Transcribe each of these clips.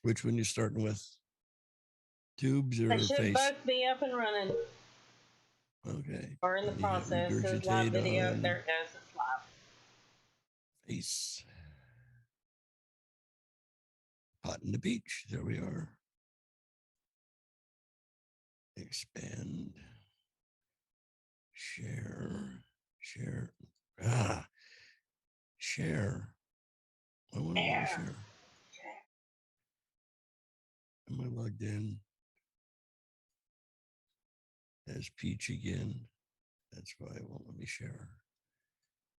Which one you starting with? Tubes or They should face? both be up and running. Okay. Or in the Let me hit process. There's live regurgitate video. on There it goes. It's live. face. Hot in the Peach. There we are. Expand. Share. Share. Share. I want to share. Am I logged in? As Peach again. That's why it won't let me share.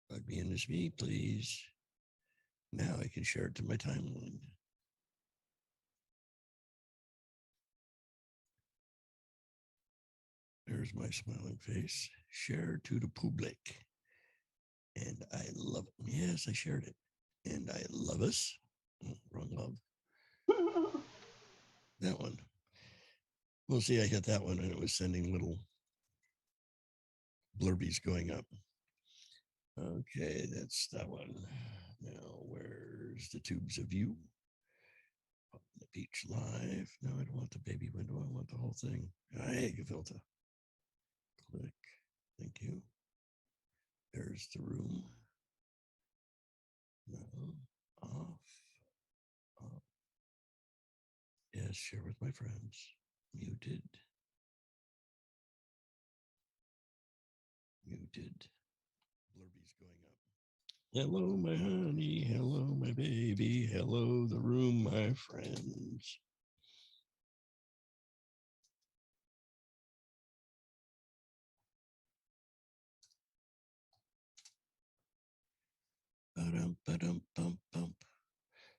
Log me in as me, please. Now I can share it to my timeline. There's my smiling face. Share to the public. And I love it. Yes, I shared it. And I love us. Oh, wrong love. That one. We'll see. I hit that one and it was sending little blurbies going up. Okay, that's that one. Now, where's the tubes of you? The Peach live. No, I don't want the baby window. I want the whole thing. Hey, Gefilte. Click. Thank you. There's the room. No. Off. Off. Yes, share with my friends. Muted. Muted. Blurbies going up. Hello, my honey. Hello, my baby. Hello, the room, my friends.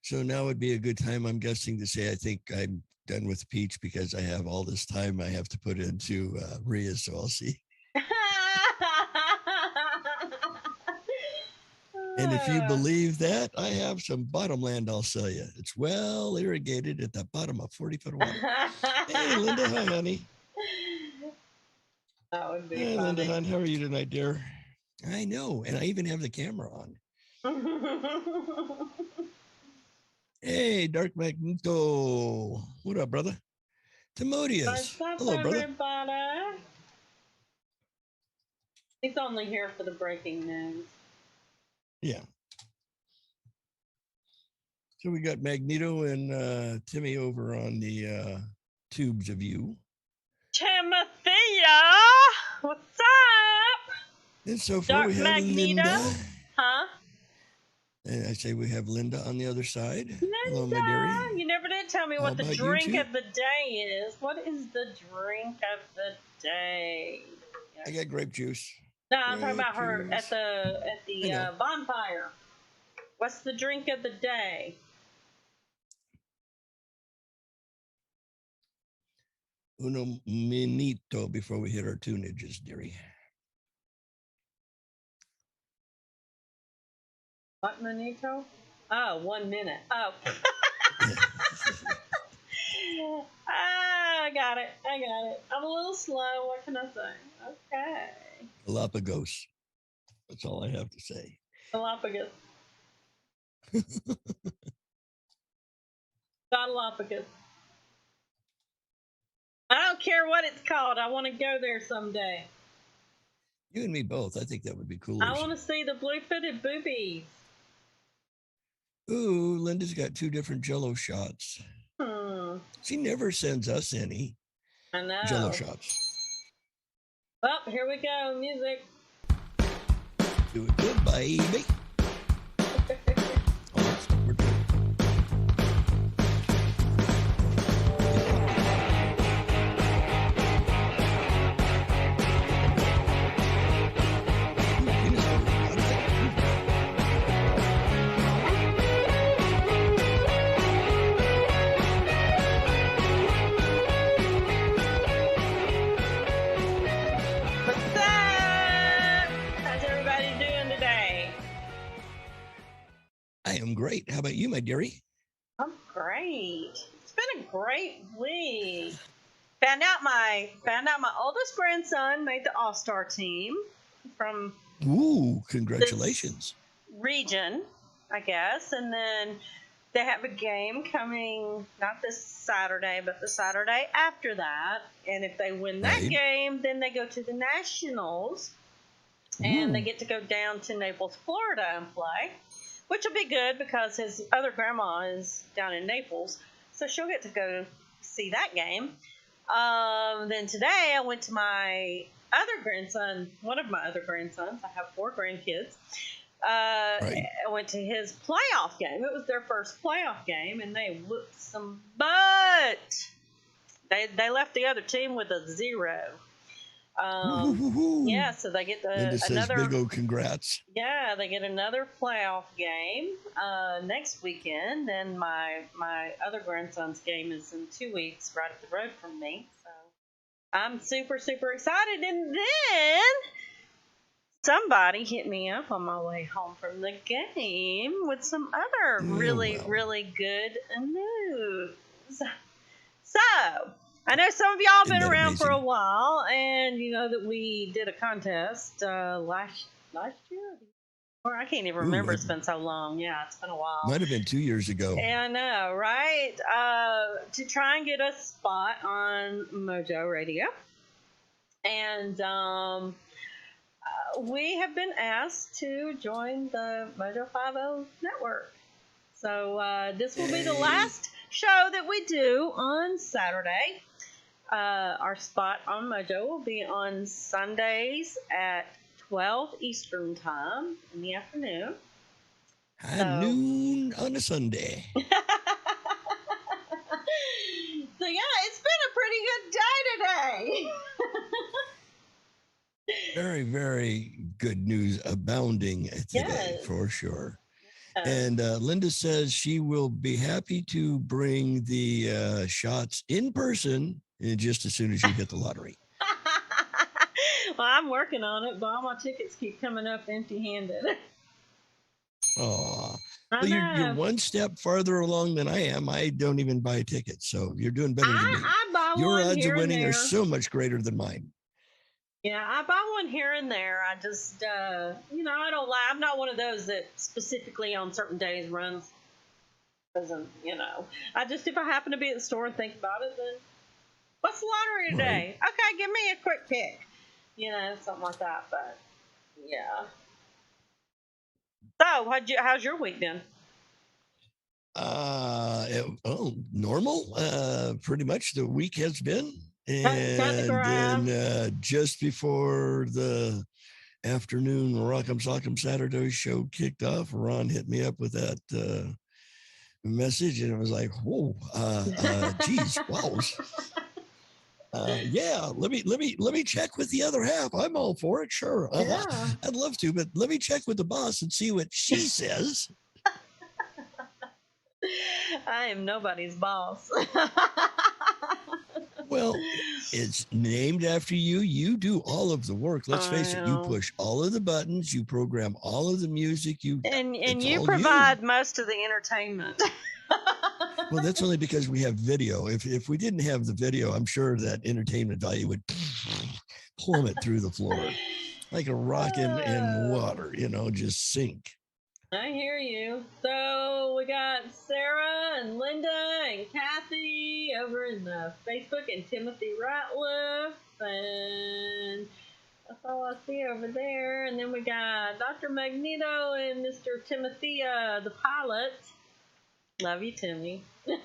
So now would be a good time, I'm guessing, to say I think I'm done with Peach because I have all this time I have to put into Rhea, so I'll see. And if you believe that, I have some bottomland I'll sell you. It's well irrigated at the bottom of 40-foot water. Hey, Linda. Hi, honey. That would be Hey, funny. Linda, hon. How are you tonight, dear? I know. And I even have the camera on. Hey, Dark Magneto. What up, brother? Timodius. Hello, brother. Everybody. He's only here for the breaking news. Yeah. So we got Magneto and Timmy over on the tubes of you. Timothea, what's up? And so far Dark we have Magneto. Linda. Huh? And I say we have Linda on the other side. Linda, hello, my dearie. You never did tell me what the drink of the day is. What is the drink of the day? I got grape juice. No, I'm talking about her at the bonfire. What's the drink of the day? Uno minito before we hit our tunages, dearie. What minito? Oh, 1 minute. Oh. I got it. I'm a little slow. What can I say? Okay. Galapagos. That's all I have to say. Galapagos. Galapagos. I don't care what it's called. I want to go there someday. You and me both. I think that would be cool. I want to see the blue-footed boobies. Ooh, Linda's got 2 different Jello shots. She never sends us any. I know. Jello shots. Well, here we go. Music. Do it good, baby. Great. How about you, my dearie? I'm great. It's been a great week. Found out my oldest grandson made the All-Star team from Ooh, congratulations. Region, I guess. And then they have a game coming, not this Saturday, but the Saturday after that. And if they win that Right. game, then they go to the Nationals. And they get to go down to Naples, Florida and play, which will be good because his other grandma is down in Naples. So she'll get to go see that game. Then today I went to my other grandson, one of my other grandsons. I have 4 grandkids. Right. I went to his playoff game. It was their first playoff game, and they whooped some butt. They left the other team with a 0. Woo-hoo-hoo-hoo. Yeah, so they get Linda says another. big old congrats. Yeah, they get another playoff game next weekend. Then my other grandson's game is in 2 weeks, right up the road from me. So I'm super, super excited. And then somebody hit me up on my way home from the game with some other really, well. really good news. So I know some of y'all have Isn't been that around for a amazing? while, and you know that we did a contest last year, or I can't even remember. It's been so long. Yeah, it's been a while. Might have been 2 years ago. Yeah, I know, right? To try and get a spot on Mojo Radio, and we have been asked to join the Mojo 50 network. So this will be the Yay. last show that we do on Saturday. Our spot on Mojo will be on Sundays at 12 Eastern Time in the afternoon. High noon on a Sunday. So yeah, it's been a pretty good day today. Very, very good news abounding today, Yes. for sure. And Linda says she will be happy to bring the shots in person just as soon as you get the lottery. Well, I'm working on it, but all my tickets keep coming up empty-handed. Aw. I Well, you're know. one step farther along than I am. I don't even buy tickets, so you're doing better than me. I buy Your one odds here of winning and are there. so much greater than mine. Yeah, I buy one here and there. I just, I don't lie. I'm not one of those that specifically on certain days runs. Doesn't, I just, if I happen to be at the store and think about it, then what's the lottery today? Okay, give me a quick pick. Something like that. But yeah. So, how's your week been? Normal. Pretty much the week has been. Cut the grass. And then just before the afternoon Rock'em Sock'em Saturday show kicked off, Ron hit me up with that message, and it was like, whoa, geez, wow. Yeah, let me check with the other half. I'm all for it, sure. Yeah. I'd love to, but let me check with the boss and see what she says. I am nobody's boss. Well, it's named after you. You do all of the work. Let's face it. You know. push all of the buttons. You program all of the music. And It's you all provide most of the entertainment. Well, that's only because we have video. If we didn't have the video, I'm sure that entertainment value would plummet through the floor like a rock in water, just sink. I hear you. So we got Sarah and Linda and Kathy over in the Facebook, and Timothy Ratliff, and that's all I see over there. And then we got Dr. Magneto and Mr. Timothy, the pilot. Love you, Timmy. So,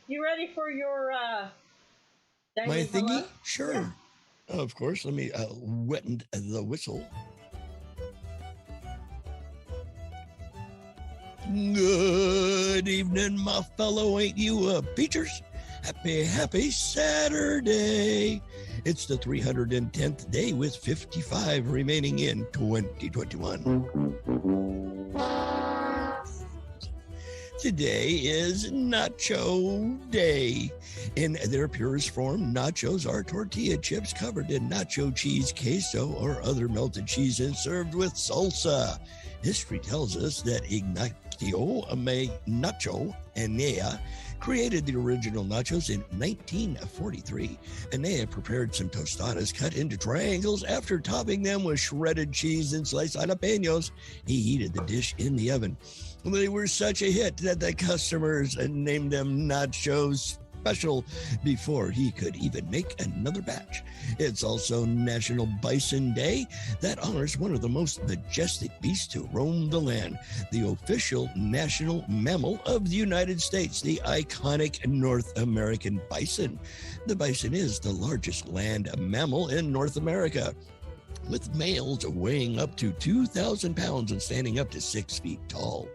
you ready for your My daily thingy? hello? Sure. Yeah. Of course. Let me wet the whistle. Good evening, my fellow. Ain't you peachers? Happy Saturday. It's the 310th day with 55 remaining in 2021. Today is Nacho Day. In their purest form, nachos are tortilla chips covered in nacho cheese, queso, or other melted cheese and served with salsa. History tells us that Ignacio Nacho Enea created the original nachos in 1943. Anea prepared some tostadas cut into triangles after topping them with shredded cheese and sliced jalapenos. He heated the dish in the oven. They were such a hit that the customers named them Nachos Special before he could even make another batch. It's also National Bison Day that honors one of the most majestic beasts to roam the land, the official national mammal of the United States, the iconic North American bison. The bison is the largest land mammal in North America, with males weighing up to 2,000 pounds and standing up to 6 feet tall.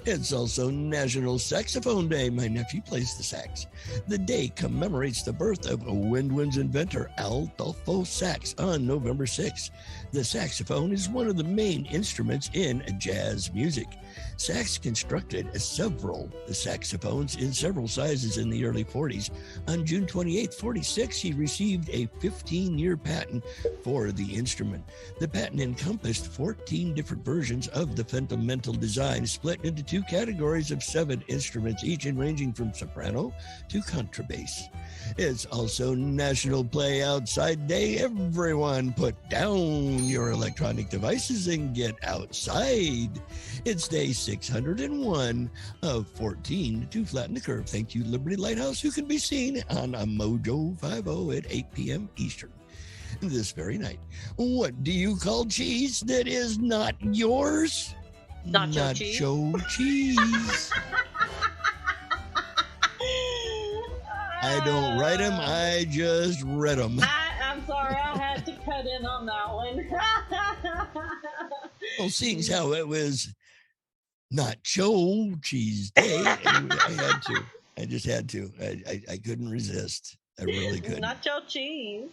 It's also National Saxophone Day. My nephew plays the sax. The day commemorates the birth of woodwinds inventor Adolfo Sax on November 6th. The saxophone is one of the main instruments in jazz music. Sax constructed several saxophones in several sizes in the early 40s. On June 28, 46, he received a 15-year patent for the instrument. The patent encompassed 14 different versions of the fundamental design, split into two categories of 7 instruments, each ranging from soprano to contrabass. It's also National Play Outside Day. Everyone put down your electronic devices and get outside. It's day 601 of 14 to flatten the curve. Thank you, Liberty Lighthouse, who can be seen on a Mojo 50 at 8 p.m. Eastern this very night. What do you call cheese that is not yours? Nacho cheese. I don't write them, I just read them. I'm sorry, I had to cut in on that one. Well, seeing as how it was Nacho Cheese Day, I had to. I just had to. I couldn't resist. I really couldn't. Nacho cheese.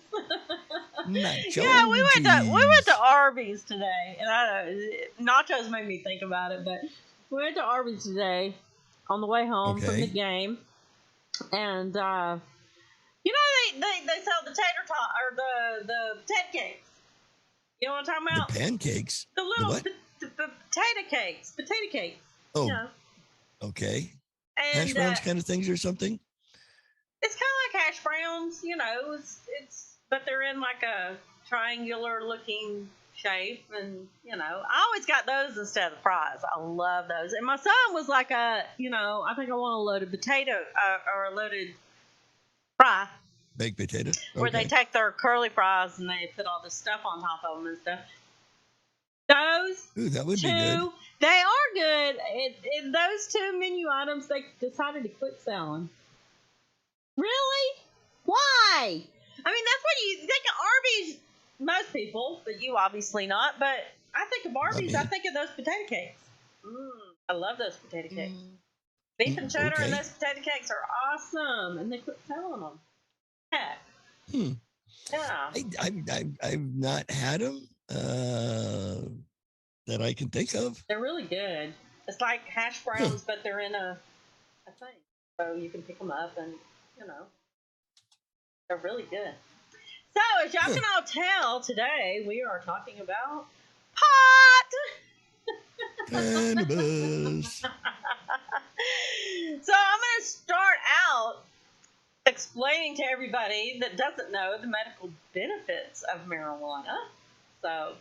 Nacho yeah, we went cheese. to Arby's today, and nachos made me think about it. But we went to Arby's today on the way home from the game, and you know they sell the tater tot or the potato cakes. You know what I'm talking about? The pancakes. The little what? The potato cakes. Potato cakes. Oh, yeah. Okay. And, hash browns kind of things or something? It's kind of like hash browns, you know. It's but they're in like a triangular looking shape, and you know, I always got those instead of fries. I love those. And my son was like I think I want a loaded potato or a loaded fry. Baked potato? Okay. Where they take their curly fries and they put all this stuff on top of them and stuff. Those that would be good. They are good. And those 2 menu items they decided to quit selling. Really? Why? I mean, that's what you think of Arby's. Most people, but you obviously not. But I think of Arby's. I think of those potato cakes. I love those potato cakes. Beef and cheddar and those potato cakes are awesome, and they quit selling them. Heck. Yeah. I've not had them that I can think of. They're really good. It's like hash browns, but they're in a thing, so you can pick them up and. They're really good. So, as y'all can all tell, today we are talking about pot. Cannabis. So, I'm going to start out explaining to everybody that doesn't know the medical benefits of marijuana. So,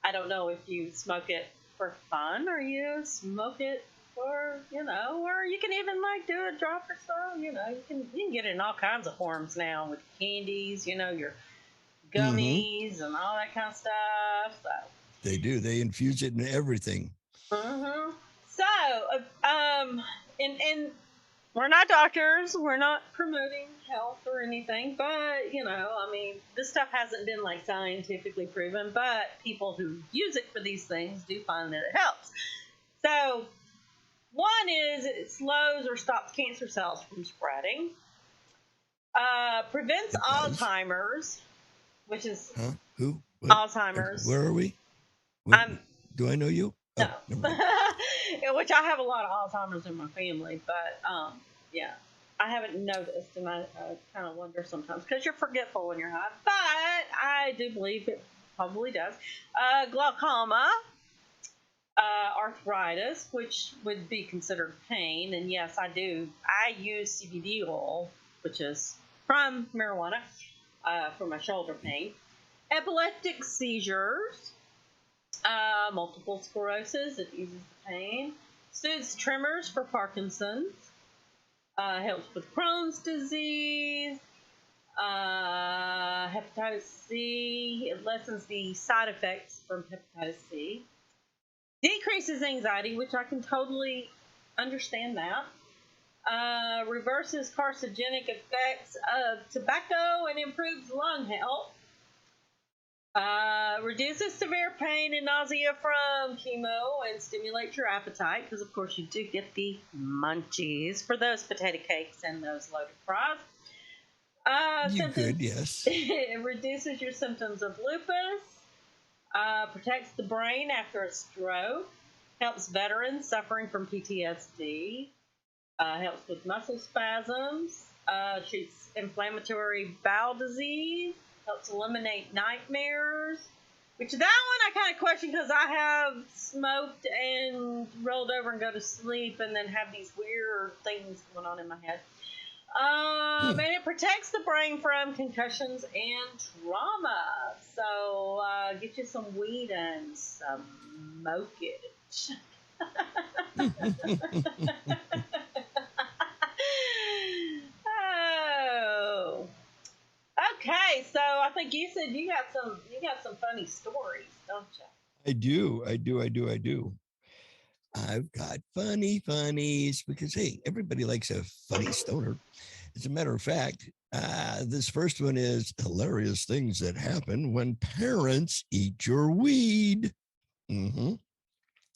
I don't know if you smoke it for fun or you smoke it or you can even like do a drop or so. You can get it in all kinds of forms now with candies, your gummies and all that kind of stuff. So they do. They infuse it in everything. So, and we're not doctors. We're not promoting health or anything, but this stuff hasn't been like scientifically proven. But people who use it for these things do find that it helps. So. One is it slows or stops cancer cells from spreading. Prevents Alzheimer's, which is who? What? Alzheimer's. Where are we? Do I know you? No. Which I have a lot of Alzheimer's in my family, but yeah, I haven't noticed, and I kind of wonder sometimes because you're forgetful when you're high. But I do believe it probably does. Glaucoma. arthritis, which would be considered pain. And yes, I do. I use CBD oil, which is from marijuana, for my shoulder pain. Epileptic seizures, multiple sclerosis, it eases the pain. Soothes tremors for Parkinson's. Helps with Crohn's disease. Hepatitis C. It lessens the side effects from hepatitis C. Decreases anxiety, which I can totally understand that. Reverses carcinogenic effects of tobacco and improves lung health. Reduces severe pain and nausea from chemo and stimulates your appetite, because of course you do get the munchies for those potato cakes and those loaded fries. You could, yes. It reduces your symptoms of lupus. Protects the brain after a stroke. Helps veterans suffering from PTSD. Helps with muscle spasms. Treats inflammatory bowel disease. Helps eliminate nightmares. Which that one I kind of question, because I have smoked and rolled over and go to sleep and then have these weird things going on in my head. And it protects the brain from concussions and trauma. So get you some weed and smoke it. Oh. Okay, so I think you said you got some funny stories, don't you? I do. I've got funnies because, hey, everybody likes a funny stoner. As a matter of fact, this first one is hilarious things that happen when parents eat your weed.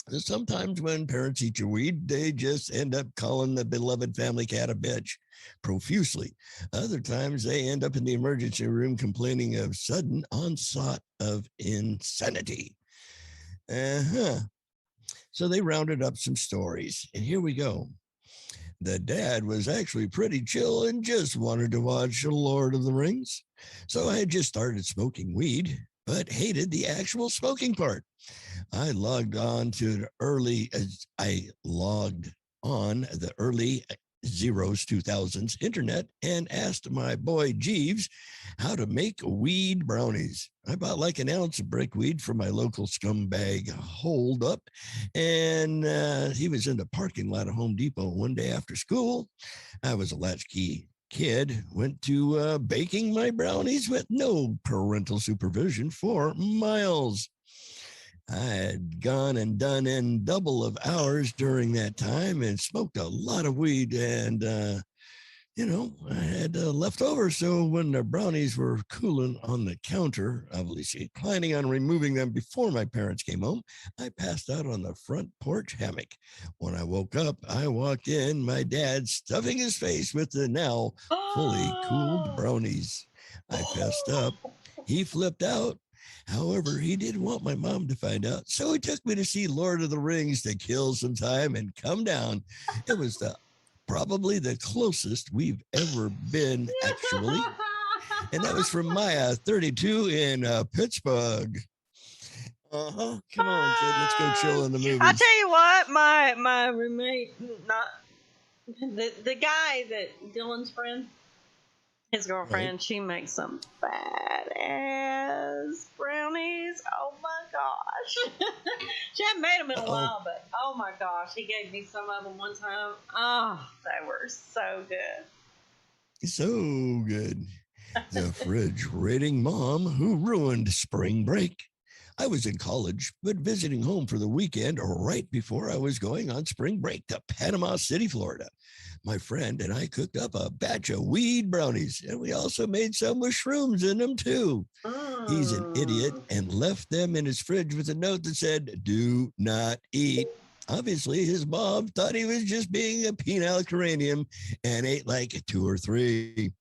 Sometimes when parents eat your weed, they just end up calling the beloved family cat a bitch profusely. Other times they end up in the emergency room complaining of sudden onslaught of insanity. So they rounded up some stories, and here we go. The dad was actually pretty chill and just wanted to watch The Lord of the Rings. So I had just started smoking weed, but hated the actual smoking part. I logged on the early zeros 2000s internet and asked my boy Jeeves how to make weed brownies. I bought like an ounce of brickweed from my local scumbag Hold Up, and he was in the parking lot of Home Depot one day after school. I was a latchkey kid, went to baking my brownies with no parental supervision for miles. I had gone and done in double of hours during that time and smoked a lot of weed, and I had left over. So when the brownies were cooling on the counter, obviously planning on removing them before my parents came home, I passed out on the front porch hammock. When I woke up, I walked in, my dad stuffing his face with the now fully cooled brownies. I fessed up. He flipped out. However, he didn't want my mom to find out, so he took me to see Lord of the Rings to kill some time and come down. It was probably the closest we've ever been, actually. And that was from Maya, 32 in Pittsburgh. Come on, kid, let's go chill in the movies. I'll tell you what, my roommate, not the guy that Dylan's friend, his girlfriend, She makes some badass brownies. Oh my gosh. She hadn't made them in a while, but oh my gosh, he gave me some of them one time. Oh, they were so good. So good. The fridge rating mom who ruined spring break. I was in college, but visiting home for the weekend right before I was going on spring break to Panama City, Florida. My friend and I cooked up a batch of weed brownies, and we also made some with shrooms in them too. He's an idiot and left them in his fridge with a note that said, "Do not eat." Obviously, his mom thought he was just being a penile cranium and ate like 2 or 3.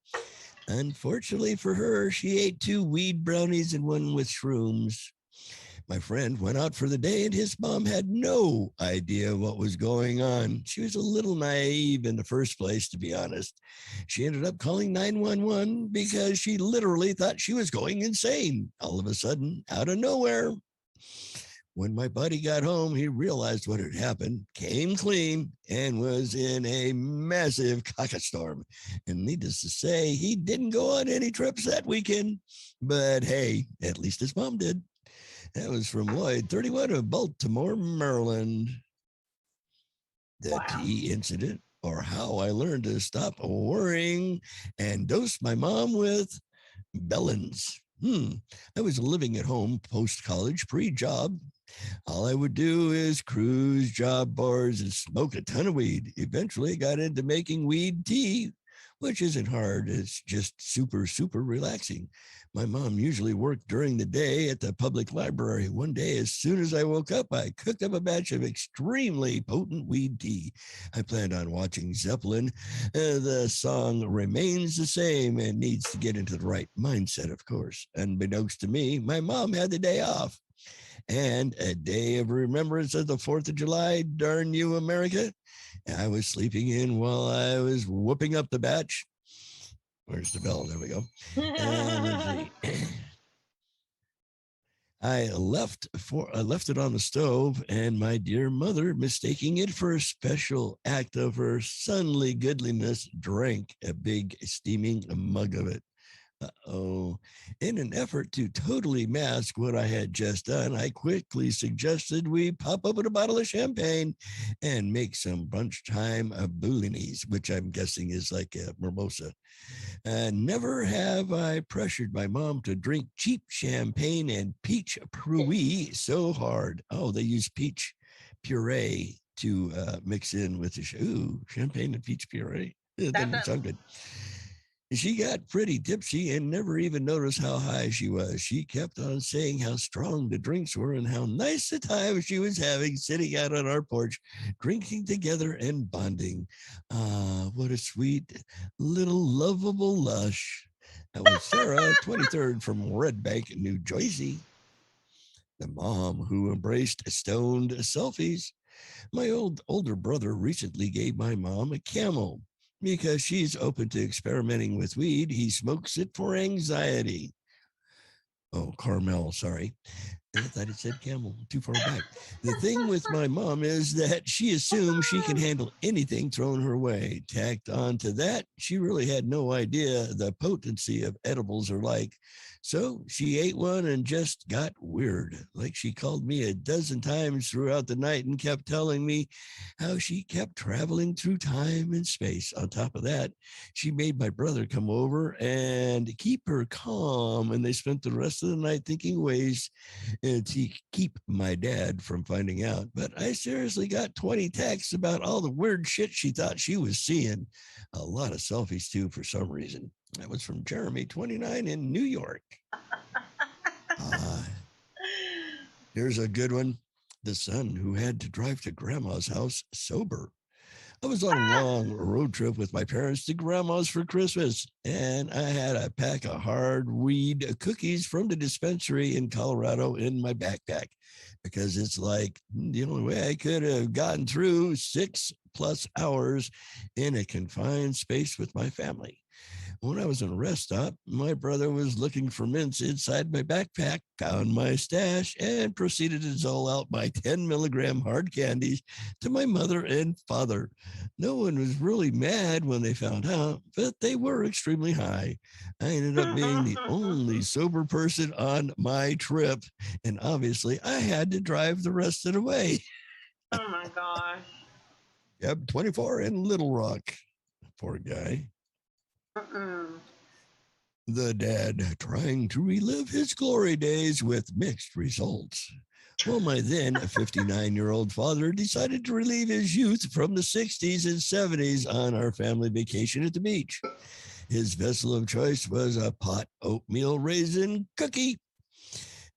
Unfortunately for her, she ate 2 weed brownies and 1 with shrooms. My friend went out for the day and his mom had no idea what was going on. She was a little naive in the first place, to be honest. She ended up calling 911 because she literally thought she was going insane all of a sudden out of nowhere. When my buddy got home, he realized what had happened, came clean, and was in a massive storm. And needless to say, he didn't go on any trips that weekend. But hey, at least his mom did. That was from Lloyd, 31 of Baltimore, Maryland. The Wow. tea incident, or how I learned to stop worrying and dose my mom with Bellins. I was living at home post college, pre job. All I would do is cruise job boards and smoke a ton of weed. Eventually got into making weed tea, which isn't hard. It's just super, super relaxing. My mom usually worked during the day at the public library. One day, as soon as I woke up, I cooked up a batch of extremely potent weed tea. I planned on watching Zeppelin. The song remains the same and needs to get into the right mindset, of course. Unbeknownst to me, my mom had the day off. And a day of remembrance of the 4th of July, darn you, America. I was sleeping in while I was whooping up the batch. Where's the bell? There we go. And let's see. I left it on the stove, and my dear mother, mistaking it for a special act of her sonly goodliness, drank a big steaming mug of it. Uh-oh. In an effort to totally mask what I had just done, I quickly suggested we pop open a bottle of champagne and make some brunch time Boulinis, which I'm guessing is like a mimosa. Never have I pressured my mom to drink cheap champagne and peach puree so hard. Oh, they use peach puree to mix in with the champagne and peach puree. It doesn't sound good. She got pretty tipsy and never even noticed how high she was. She kept on saying how strong the drinks were and how nice the time she was having sitting out on our porch, drinking together and bonding. Ah, what a sweet little lovable lush. That was Sarah, 23rd from Red Bank, New Jersey. The mom who embraced stoned selfies. My older brother recently gave my mom a Camel. Because she's open to experimenting with weed, he smokes it for anxiety. Oh, Carmel, sorry. I thought it said Camel, too far back. The thing with my mom is that she assumes she can handle anything thrown her way. Tacked on to that, she really had no idea the potency of edibles are like. So she ate one and just got weird. Like she called me a dozen times throughout the night and kept telling me how she kept traveling through time and space. On top of that, she made my brother come over and keep her calm. And they spent the rest of the night thinking ways to keep my dad from finding out. But I seriously got 20 texts about all the weird shit she thought she was seeing. A lot of selfies, too, for some reason. That was from Jeremy, 29, in New York. Here's a good one. The son who had to drive to grandma's house sober. I was on a long road trip with my parents to grandma's for Christmas, and I had a pack of hard weed cookies from the dispensary in Colorado in my backpack because it's like the only way I could have gotten through 6+ hours in a confined space with my family. When I was in a rest stop, my brother was looking for mints inside my backpack, found my stash, and proceeded to dole out my 10-milligram hard candies to my mother and father. No one was really mad when they found out, but they were extremely high. I ended up being the only sober person on my trip, and obviously I had to drive the rest of the way. Oh my gosh. Yep, 24 in Little Rock. Poor guy. The dad trying to relive his glory days with mixed results. Well, my then 59-year-old father decided to relive his youth from the 60s and 70s on our family vacation at the beach. His vessel of choice was a pot oatmeal raisin cookie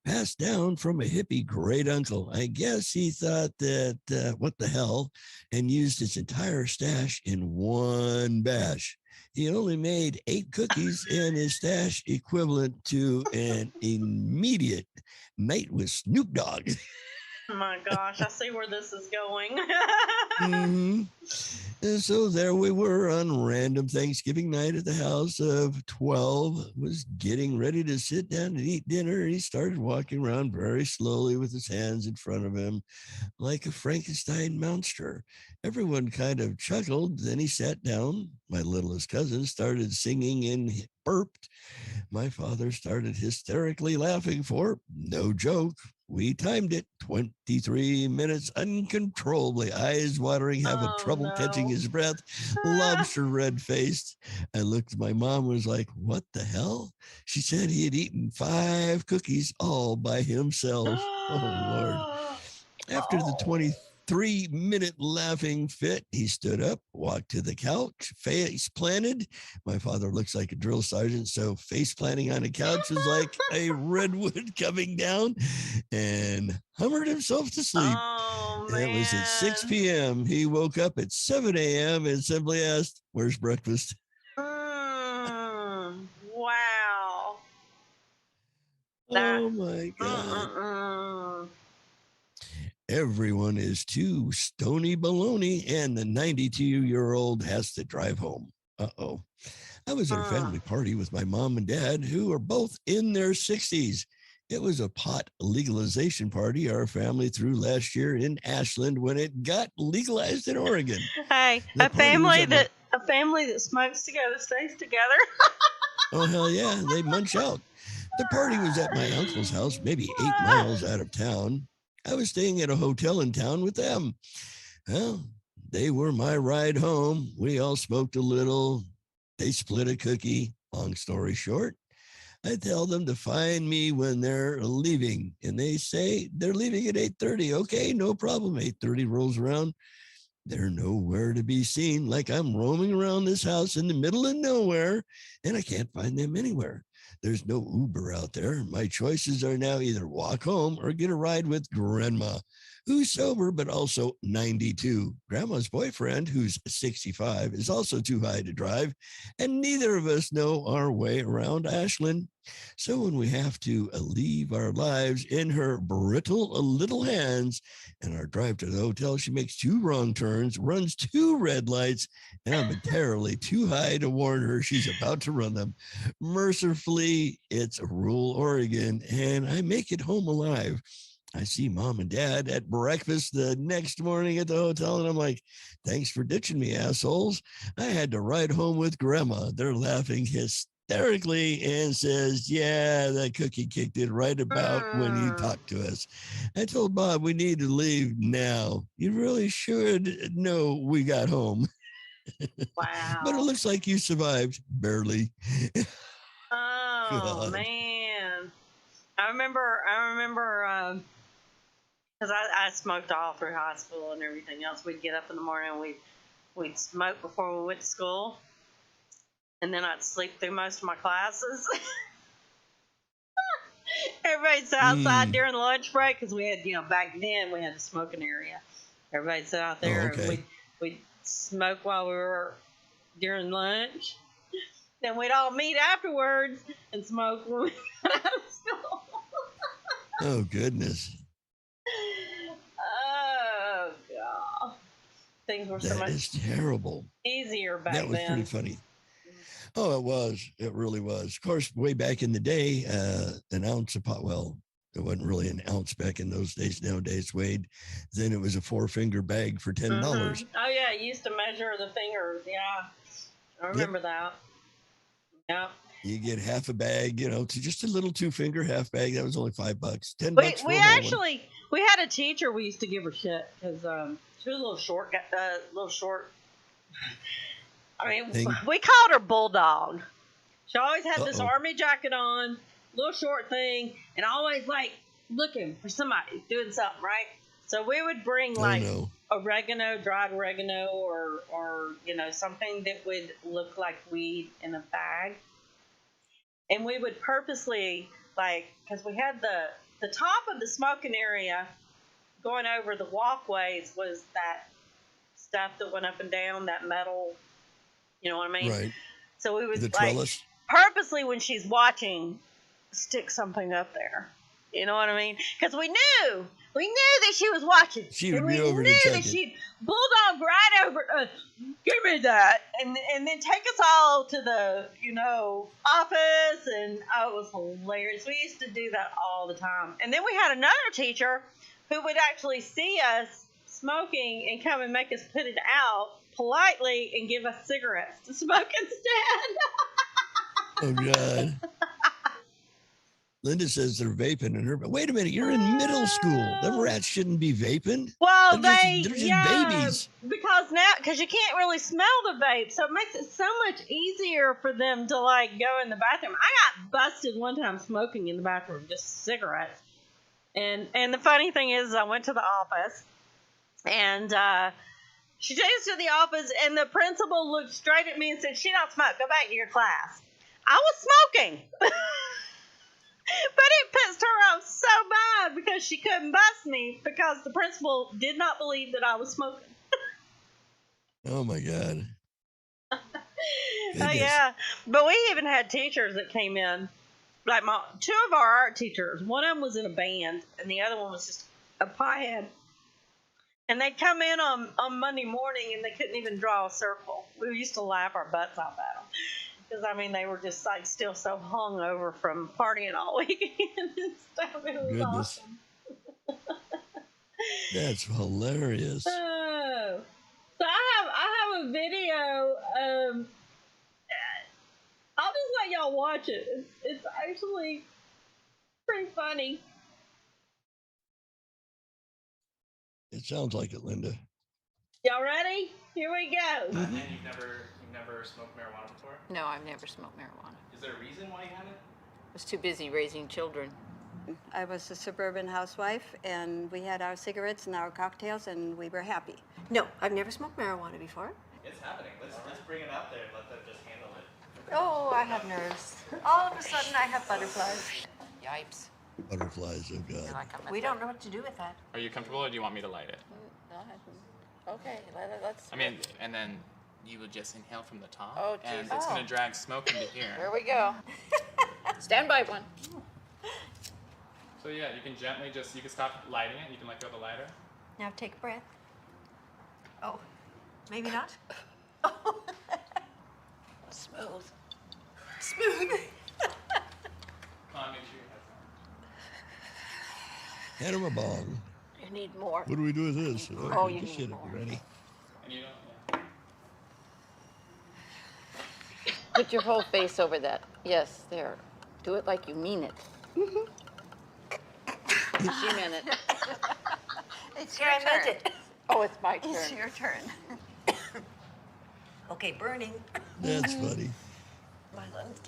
passed down from a hippie great uncle. I guess he thought that, what the hell, and used his entire stash in one bash. He only made 8 cookies and his stash equivalent to an immediate night with Snoop Dogg. Oh my gosh, I see where this is going. And so there we were on random Thanksgiving night at the house of 12, was getting ready to sit down and eat dinner. And he started walking around very slowly with his hands in front of him like a Frankenstein monster. Everyone kind of chuckled. Then he sat down. My littlest cousin started singing and burped. My father started hysterically laughing for no joke. We timed it 23 minutes uncontrollably, eyes watering, having Oh trouble catching no. his breath, lobster red faced. I looked at my mom, was like, "What the hell?" She said he had eaten 5 cookies all by himself. Oh, Lord. After the Oh. 23-minute laughing fit, he stood up, walked to the couch, face planted. My father looks like a drill sergeant, so face planting on a couch was like a redwood coming down, and hummered himself to sleep. Oh And it was at 6 man. p.m. He woke up at 7 a.m. and simply asked, "Where's breakfast?" Wow. That. Oh my God. Mm-mm-mm. Everyone is too stony baloney, and the 92-year-old has to drive home. Uh-oh. I was at a family party with my mom and dad, who are both in their 60s. It was a pot legalization party our family threw last year in Ashland when it got legalized in Oregon. Hey, The party was at my... a family that smokes together stays together. Oh, hell yeah, they munch out. The party was at my uncle's house, maybe 8 miles out of town. I was staying at a hotel in town with them. Well, they were my ride home. We all smoked a little. They split a cookie. Long story short, I tell them to find me when they're leaving, and they say they're leaving at 8:30. Okay, no problem. 8:30 rolls around. They're nowhere to be seen, like I'm roaming around this house in the middle of nowhere, and I can't find them anywhere. There's no Uber out there. My choices are now either walk home or get a ride with Grandma, who's sober but also 92. Grandma's boyfriend, who's 65, is also too high to drive, and neither of us know our way around Ashland. So when we have to leave our lives in her brittle little hands, and our drive to the hotel, she makes 2 wrong turns, runs 2 red lights, and I'm entirely too high to warn her she's about to run them. Mercifully, it's rural Oregon, and I make it home alive. I see mom and dad at breakfast the next morning at the hotel, and I'm like, "Thanks for ditching me, assholes. I had to ride home with grandma." They're laughing hysterically and says, "Yeah, that cookie kicked in right about when you talked to us." I told Bob we need to leave now. You really should know we got home. But it Wow. looks like you survived, barely. Oh God. man. I remember because I smoked all through high school and everything else. We'd get up in the morning and we'd smoke before we went to school, and then I'd sleep through most of my classes. Everybody sit outside during lunch break because we had, back then we had a smoking area. Everybody sit out Oh, there and okay. we'd smoke while we were during lunch. Then we'd all meet afterwards and smoke when we got out of school. Oh, goodness. Oh god, things were so That much is terrible. easier back That was pretty then. funny. Oh, it was. It really was. Of course, way back in the day, an ounce of pot, well, it wasn't really an ounce back in those days. Nowadays, Wade, then it was a 4-finger bag for $10. Oh yeah, I used to measure the fingers. Yeah, I Yep. remember that. Yep. You get half a bag, to just a little 2-finger half bag. That was only $5. $10 We for we a whole one. actually we had a teacher we used to give her shit because she was a little short, little short. I mean, Thing. we called her Bulldog. She always had this Uh-oh. army jacket on, little short thing, and always like looking for somebody doing something, right? So we would bring Oh, like no. oregano, dried oregano, or something that would look like weed in a bag, and we would purposely because we had the top of the smoking area going over the walkways was that stuff that went up and down, that metal, you know what I mean? Right. So we would The trellis. purposely, when she's watching, stick something up there, You know what I mean? Because we knew that she was watching. She would and be we over to knew check that it. she'd bulldog right over. Give me that, and then take us all to the office, and it was hilarious. We used to do that all the time. And then we had another teacher who would actually see us smoking and come and make us put it out politely and give us cigarettes to smoke instead. Oh God. Linda says they're vaping in her. But wait a minute, you're in middle school. Them rats shouldn't be vaping. Well, they're just babies. Because you can't really smell the vape, so it makes it so much easier for them to go in the bathroom. I got busted one time smoking in the bathroom, just cigarettes. And the funny thing is, I went to the office, and she takes us to the office, and the principal looked straight at me and said, "She don't smoke. Go back to your class." I was smoking. But it pissed her off so bad because she couldn't bust me because the principal did not believe that I was smoking. Oh my God. Oh yeah. But we even had teachers that came in. Like two of our art teachers. One of them was in a band and the other one was just a piehead. And they'd come in on Monday morning and they couldn't even draw a circle. We used to laugh our butts off at them. Because, they were just, still so hungover from partying all weekend and stuff. It was awesome. That's hilarious. Oh. So I have a video. I'll just let y'all watch it. It's actually pretty funny. It sounds like it, Linda. Y'all ready? Here we go. And you've never smoked marijuana before? No, I've never smoked marijuana. Is there a reason why you haven't? I was too busy raising children. I was a suburban housewife, and we had our cigarettes and our cocktails, and we were happy. No, I've never smoked marijuana before. It's happening. Let's bring it out there and let them just handle it. Oh, I have nerves. All of a sudden, I have butterflies. Yipes. Butterflies, oh God. We don't know what to do with that. Are you comfortable or do you want me to light it? Okay, let's. I mean, and then you would just inhale from the top. Oh, and Jesus. it's going to drag smoke into here. Here we go. Stand by one. So yeah, you can gently you can stop lighting it. You can let go of the lighter. Now take a breath. Oh, maybe not. Smooth. Smooth. Come on, make sure your head's on. Hand him a bong. You need more. What do we do with this? Oh, you just need hit it. more. Ready? And you don't, yeah. Put your whole face over that. Yes, there. Do it like you mean it. She meant it. It's your turn. Oh, it's my turn. It's your turn. Okay, burning. That's funny. My lungs.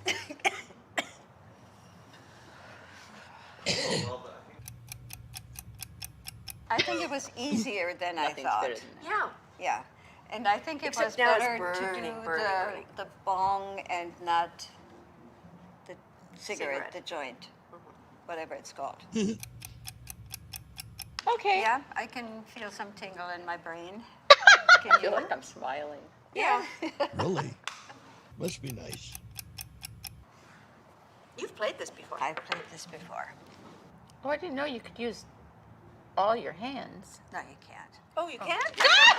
I think it was easier than I Nothing's thought. better than that. Yeah. Yeah. And I think it Except was now it's better burning, to do burning. the bong and not the cigarette, Cigarette. the joint, whatever it's called. Okay. Yeah, I can feel some tingle in my brain. I Can feel you? like I'm smiling. Yeah. Really? Must be nice. You've played this before. I've played this before. Oh, I didn't know you could use all your hands. No, you can't. Oh, you can?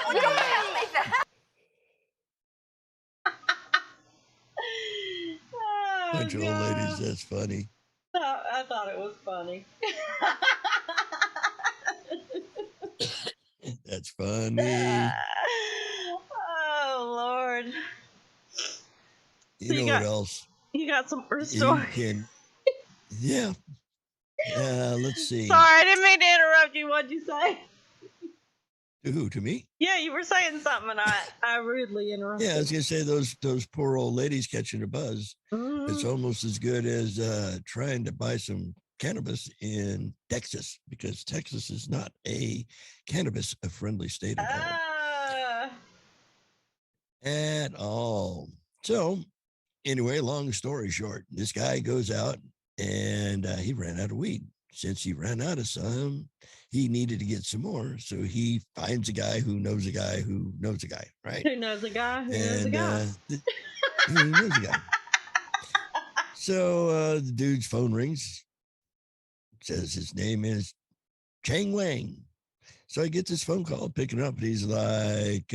Oh, don't tell me that. Oh, Bunch of old ladies, that's funny. I thought it was funny. That's funny. Oh, Lord. You you know got- what else? You got some more You stories. can. Yeah. Let's see. Sorry, I didn't mean to interrupt you. What'd you say? To who? To me? Yeah, you were saying something and I rudely interrupted. Yeah, I was gonna say those poor old ladies catching a buzz. It's Mhm. almost as good as trying to buy some cannabis in Texas, because Texas is not a cannabis-friendly state at all. Ah. At all. So, anyway, long story short, this guy goes out and he ran out of weed. Since he ran out of some, he needed to get some more. So he finds a guy who knows a guy who knows a guy, right? Who knows a guy? Who knows a And guy? who knows a guy. So the dude's phone rings. says his name is Chang Wang. So I get this phone call picking up, and he's like,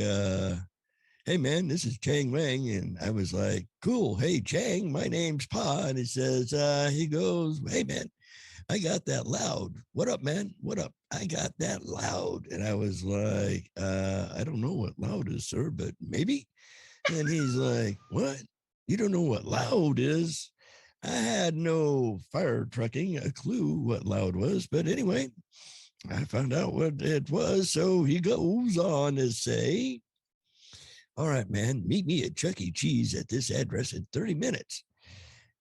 hey man, this is Chang Wang. And I was like, cool. Hey, Chang, my name's Pa. And he says, he goes, hey man, I got that loud. What up, man? What up? I got that loud. And I was like, I don't know what loud is, sir, but maybe. And he's like, what? You don't know what loud is? I had no fire trucking a clue what loud was. But anyway, I found out what it was. So he goes on to say, all right, man, meet me at Chuck E. Cheese at this address in 30 minutes.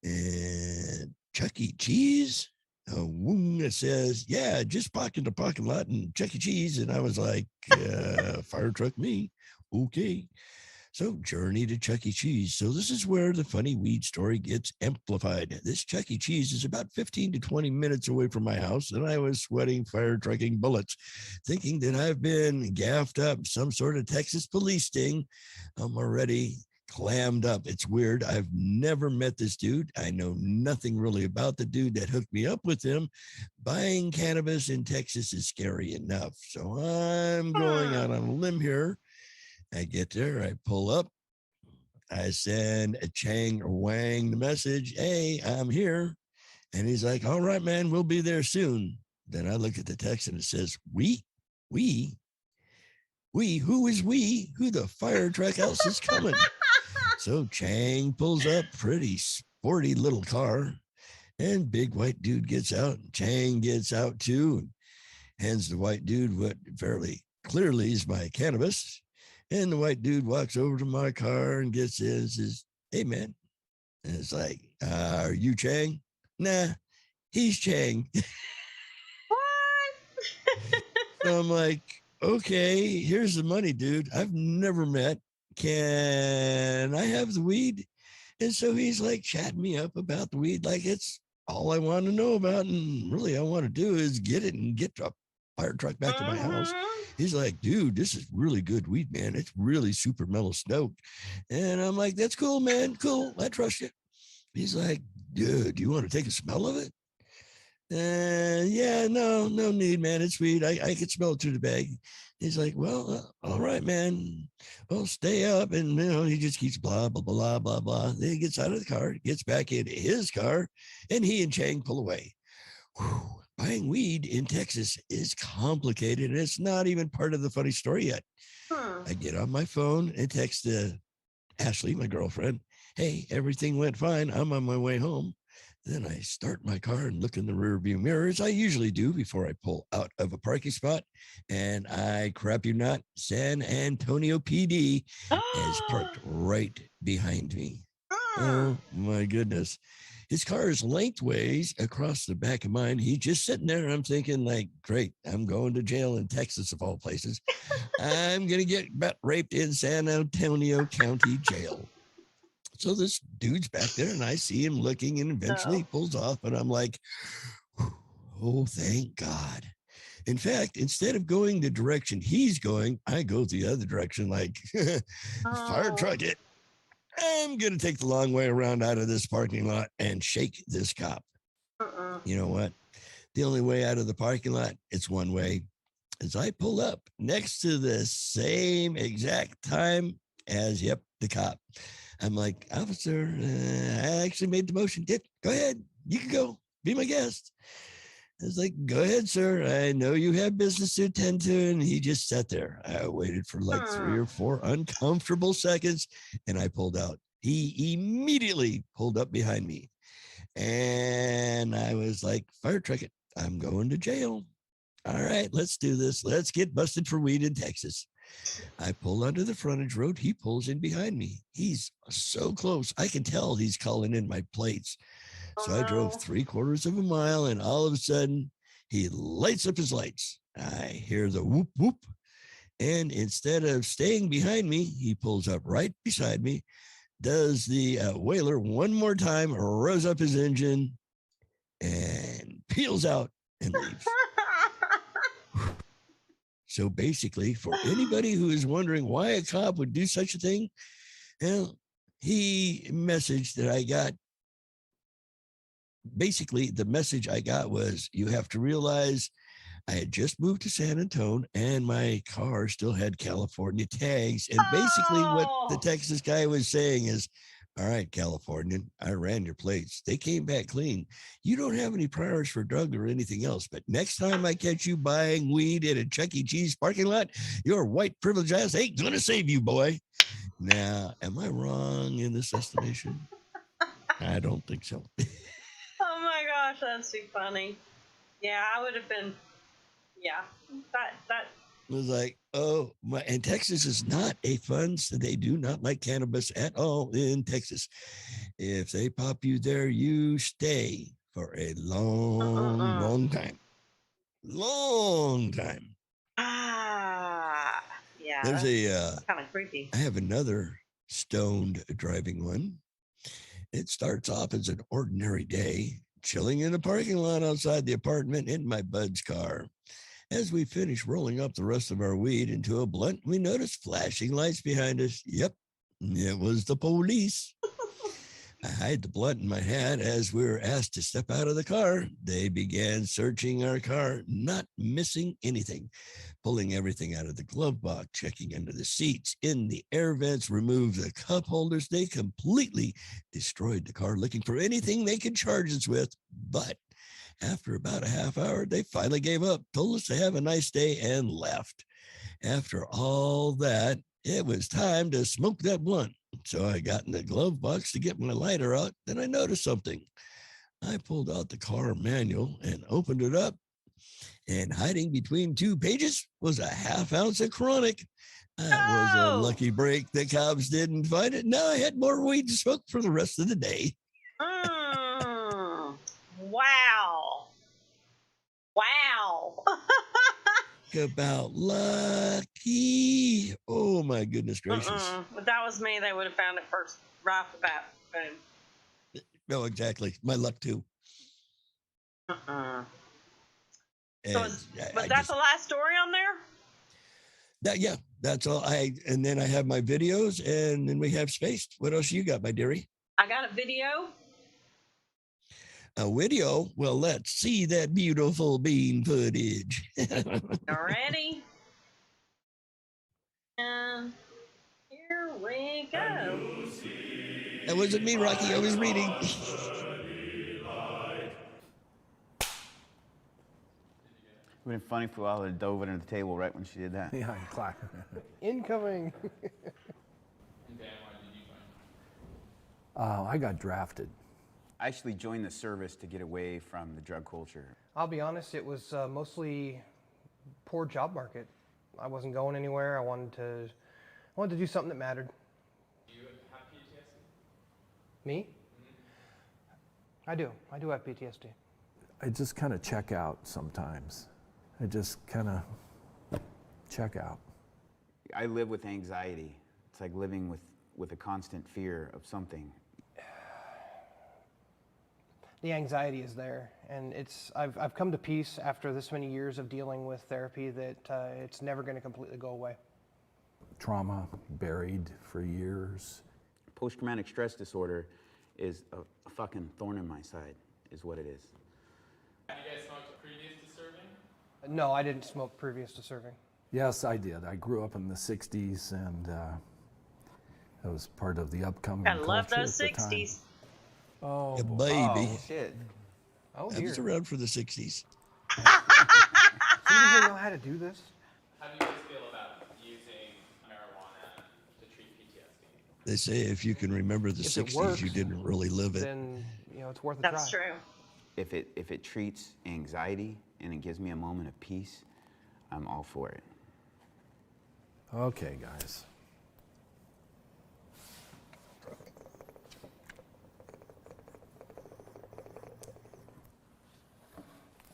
And Chuck E. Cheese? A woman that says, yeah, just park in the parking lot and Chuck E. Cheese. And I was like, fire truck me. Okay. So journey to Chuck E. Cheese. So this is where the funny weed story gets amplified. This Chuck E. Cheese is about 15 to 20 minutes away from my house, and I was sweating fire trucking bullets, thinking that I've been gaffed up some sort of Texas police sting. I'm already clammed up. It's weird. I've never met this dude. I know nothing really about the dude that hooked me up with him. Buying cannabis in Texas is scary enough. So I'm going out on a limb here. I get there, I pull up, I send a Chang or Wang the message, hey, I'm here. And he's like, all right, man, we'll be there soon. Then I look at the text and it says, we, who is we? Who the fire truck else is coming? So Chang pulls up, pretty sporty little car, and big white dude gets out. And Chang gets out too and hands the white dude what fairly clearly is my cannabis. And the white dude walks over to my car and gets in and says, hey, man. And it's like, are you Chang? Nah, he's Chang. What? So I'm like, okay, here's the money, dude. I've never met. Can I have the weed? And so he's like chatting me up about the weed like it's all I want to know about. And really, I want to do is get it and get the fire truck back to my house. He's like, dude, this is really good weed, man. It's really super mellow stoked. And I'm like, that's cool, man. Cool. I trust you. He's like, dude, do you want to take a smell of it? Yeah, no need, man. It's weed. I can smell it through the bag. He's like, well, all right, man. Well, stay up. And, he just keeps blah, blah, blah, blah, blah. Then he gets out of the car, gets back into his car, and he and Chang pull away. Whew. Buying weed in Texas is complicated, and it's not even part of the funny story yet. I get on my phone and text Ashley, my girlfriend, hey, everything went fine. I'm on my way home. Then I start my car and look in the rear view mirror, as I usually do before I pull out of a parking spot. And I crap you not, San Antonio PD is parked right behind me. Oh my goodness. His car is lengthways across the back of mine. He's just sitting there. And I'm thinking, like, great, I'm going to jail in Texas, of all places. I'm going to get butt raped in San Antonio County Jail. So this dude's back there, and I see him looking, and eventually he pulls off. And I'm like, oh, thank God. In fact, instead of going the direction he's going, I go the other direction, like, fire truck it. I'm going to take the long way around out of this parking lot and shake this cop. You know what? The only way out of the parking lot, it's one way. As I pull up next to the same exact time as, the cop. I'm like, officer, I actually made the motion. Go ahead. You can go. Be my guest. I was like, go ahead, sir. I know you have business to attend to. And he just sat there. I waited for like 3 or 4 uncomfortable seconds, and I pulled out. He immediately pulled up behind me. And I was like, fire truck it. I'm going to jail. All right, let's do this. Let's get busted for weed in Texas. I pull onto the frontage road. He pulls in behind me. He's so close. I can tell he's calling in my plates. So I drove 3/4 of a mile, and all of a sudden he lights up his lights. I hear the whoop, whoop. And instead of staying behind me, he pulls up right beside me, does the whaler one more time, revs up his engine, and peels out and leaves. So basically, for anybody who is wondering why a cop would do such a thing, well, he messaged that I got basically the message I got was, you have to realize I had just moved to San Antonio and my car still had California tags. And basically what the Oh. Texas guy was saying is, all right, Californian, I ran your plates. They came back clean. You don't have any priors for drug or anything else. But next time I catch you buying weed in a Chuck E. Cheese parking lot, your white privileged ass ain't going to save you, boy. Now, am I wrong in this estimation? I don't think so. Oh my gosh, that's too funny. Yeah, I would have been. Yeah, that. It was like, oh my, and Texas is not a fun, so they do not like cannabis at all in Texas. If they pop you there, you stay for a long time. Long time. Ah, yeah. There's a kind of creepy. I have another stoned driving one. It starts off as an ordinary day, chilling in the parking lot outside the apartment in my bud's car. As we finish rolling up the rest of our weed into a blunt, we notice flashing lights behind us. Yep, it was the police. I hide the blunt in my hat as we were asked to step out of the car. They began searching our car, not missing anything, pulling everything out of the glove box, checking under the seats, in the air vents, removed the cup holders. They completely destroyed the car, looking for anything they could charge us with. But after about a half hour, they finally gave up, told us to have a nice day, and left. After all that, it was time to smoke that blunt. So I got in the glove box to get my lighter out. Then I noticed something. I pulled out the car manual and opened it up. And hiding between 2 pages was a half ounce of chronic. That was a lucky break. The cops didn't find it. Now I had more weed to smoke for the rest of the day. Wow. Wow. About lucky. Oh my goodness gracious. If that was me, they would have found it first right off the bat. Boom. No, exactly. My luck too. So And was that the last story on there? yeah, that's all. And then I have my videos, and then we have Spaced. What else you got, my dearie? I got a video. A video? Well, let's see that beautiful bean footage. Already. And here we go. That wasn't me, Rocky. I was reading. It would have been funny if we all had dove under the table right when she did that. Yeah, clack. Incoming. And Dan, why did you join? I got drafted. I actually joined the service to get away from the drug culture. I'll be honest, it was mostly poor job market. I wasn't going anywhere. I wanted to do something that mattered. Do you have PTSD? Me? I do have PTSD. I just kind of check out sometimes. I just kind of check out. I live with anxiety. It's like living with a constant fear of something. The anxiety is there, and I've come to peace after this many years of dealing with therapy that it's never going to completely go away. Trauma buried for years. Post-traumatic stress disorder is a fucking thorn in my side, is what it is. Have you guys smoked previous to serving? No, I didn't smoke previous to serving. Yes, I did. I grew up in the 60s, and I was part of the upcoming I love culture those at the time. 60s. Oh, Yeah, boy. baby. Oh, shit. Oh I dear. was around for the 60s. So you even know how to do this? How do you guys feel about using marijuana to treat PTSD? They say if you can remember the If it 60s, works, you didn't really live it. Then it's worth a try. That's true. If it treats anxiety and it gives me a moment of peace, I'm all for it. Okay, guys.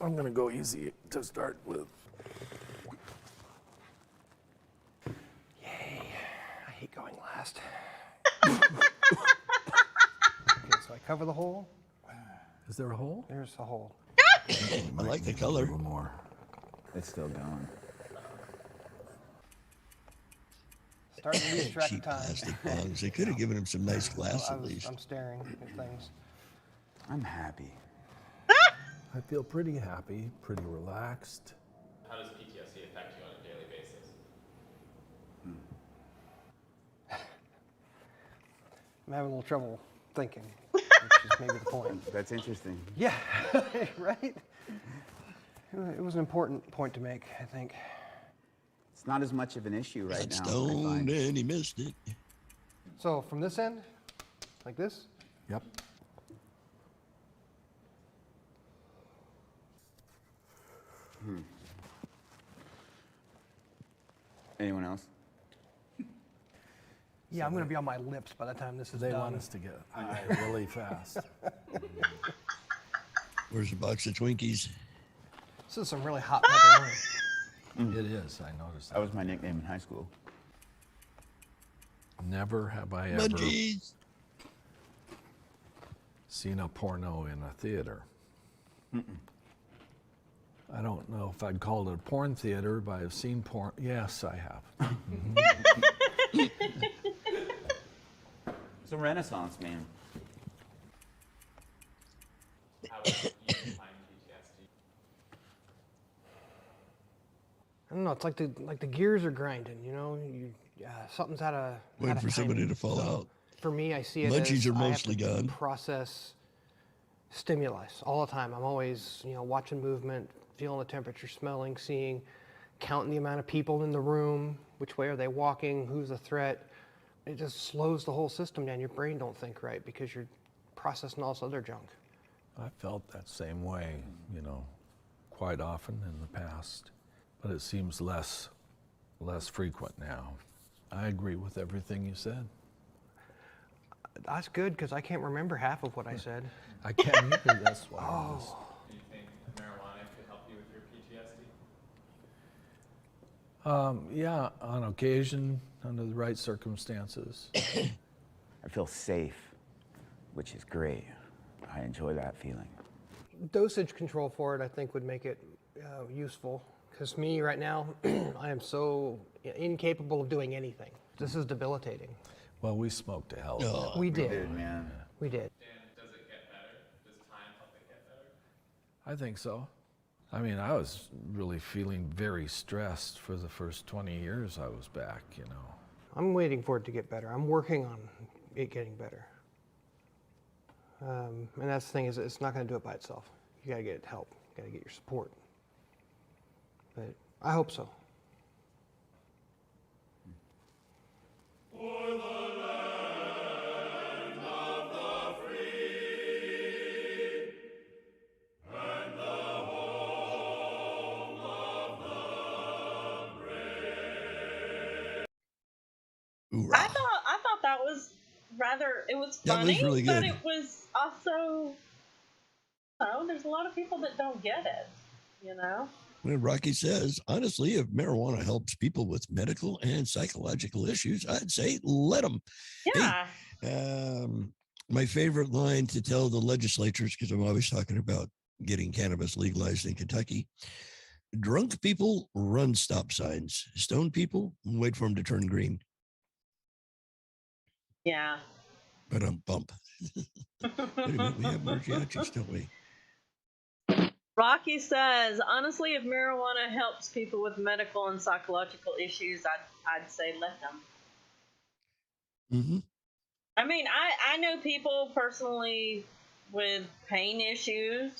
I'm gonna go easy to start with. Yay. I hate going last. Okay, so I cover the hole. Is there a hole? There's a hole. I like the A color. little more. It's still going. Starting to lose track of Cheap time. plastic bongs. They could have given him some nice glass at least. I'm staring at things. I'm happy. I feel pretty happy, pretty relaxed. How does PTSD affect you on a daily basis? I'm having a little trouble thinking, which is maybe the point. That's interesting. Yeah, right? It was an important point to make, I think. It's not as much of an issue right Got now. I stoned find. and he missed it. So from this end, like this, Yep. Anyone else? yeah, I'm going to be on my lips by the time this is They done. want us to get high really fast. Where's the box of Twinkies? This is some really hot pepperoni. It is, I noticed That that. was my nickname in high school. Never have I ever Munchies. seen a porno in a theater. I don't know if I'd call it a porn theater, but I've seen porn. Yes, I have. It's a renaissance, man. How would you define PTSD? I don't know. It's like the gears are grinding. You know, something's out of Waiting for somebody to fall out. For me, I see it Munchies as are I have mostly to gone. process stimulus all the time. I'm always, watching movement, feeling the temperature, smelling, seeing, counting the amount of people in the room, which way are they walking, who's a threat. It just slows the whole system down. Your brain don't think right because you're processing all this other junk. I felt that same way, quite often in the past, but it seems less frequent now. I agree with everything you said. That's good because I can't remember half of what I said. I can't either, that's why. I was- Do you think marijuana could help you with your PTSD? Yeah, on occasion, under the right circumstances. I feel safe, which is great. I enjoy that feeling. Dosage control for it, I think, would make it useful. Because me right now, I am so incapable of doing anything. This is debilitating. Well, we smoked to hell. Oh, We did. Dude, man. We did. And does it get better? Does time help it get better? I think so. I mean, I was really feeling very stressed for the first 20 years I was back, I'm waiting for it to get better. I'm working on it getting better. And that's the thing is, it's not going to do it by itself. You got to get help. You got to get your support. But I hope so. Hoorah. I thought that was it was That was funny, really but good. it was also, there's a lot of people that don't get it, When Rocky says, honestly, if marijuana helps people with medical and psychological issues, I'd say let them. Yeah. My favorite line to tell the legislatures, because I'm always talking about getting cannabis legalized in Kentucky. Drunk people run stop signs. Stoned people wait for them to turn green. Yeah. But bump. Wait a minute, we have mariachis, don't we? Rocky says, honestly, if marijuana helps people with medical and psychological issues, I'd say let them. Mm-hmm. I mean, I know people personally with pain issues,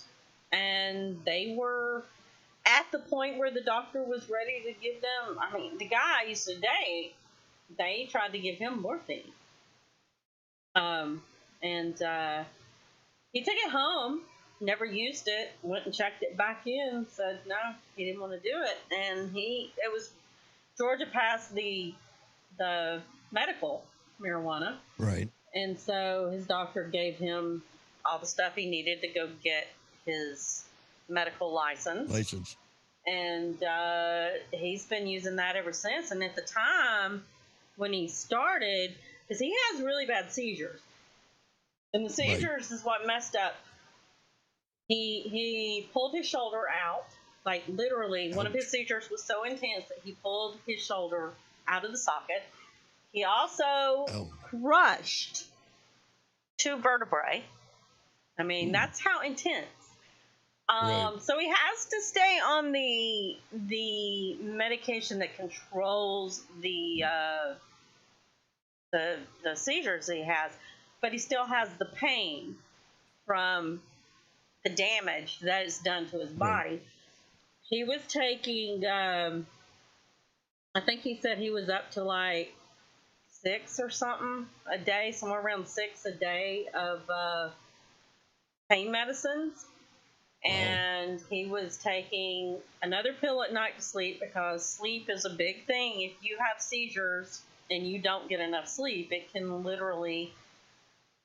and they were at the point where the doctor was ready to give them. I mean, the guy I used to date, they tried to give him morphine. He took it home, never used it, went and checked it back in, said no, he didn't want to do it. And it was Georgia passed the medical marijuana. Right. And so his doctor gave him all the stuff he needed to go get his medical license. And he's been using that ever since. And at the time when he started, because he has really bad seizures. And the seizures is what messed up. He pulled his shoulder out. Like literally, one of his seizures was so intense that he pulled his shoulder out of the socket. He also crushed 2 vertebrae. I mean, that's how intense. Right. So he has to stay on the medication that controls the seizures he has, but he still has the pain from the damage that is done to his body. He was taking, I think he said he was up to like 6 or something a day, somewhere around 6 a day of pain medicines. And he was taking another pill at night to sleep, because sleep is a big thing. If you have seizures and you don't get enough sleep, it can literally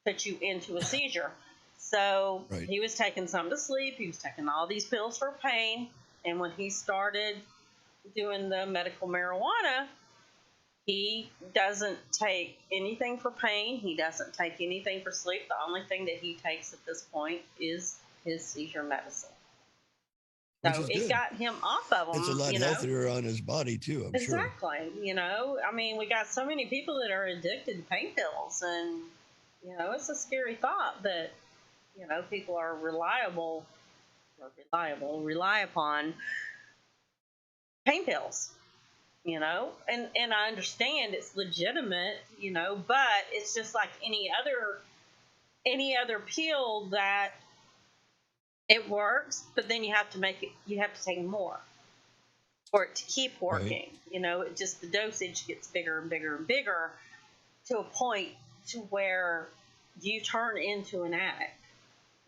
put you into a seizure. So he was taking some to sleep. He was taking all these pills for pain. And when he started doing the medical marijuana, he doesn't take anything for pain. He doesn't take anything for sleep. The only thing that he takes at this point is his seizure medicine. So it got him off of them. It's a lot healthier on his body too, I'm sure. Exactly. You know, I mean, we got so many people that are addicted to pain pills, and you know, it's a scary thought that, you know, people are rely upon pain pills, you know, and I understand it's legitimate, you know, but it's just like any other pill that it works, but then you have to take more for it to keep working. You know, it just, the dosage gets bigger and bigger and bigger to a point to where you turn into an addict.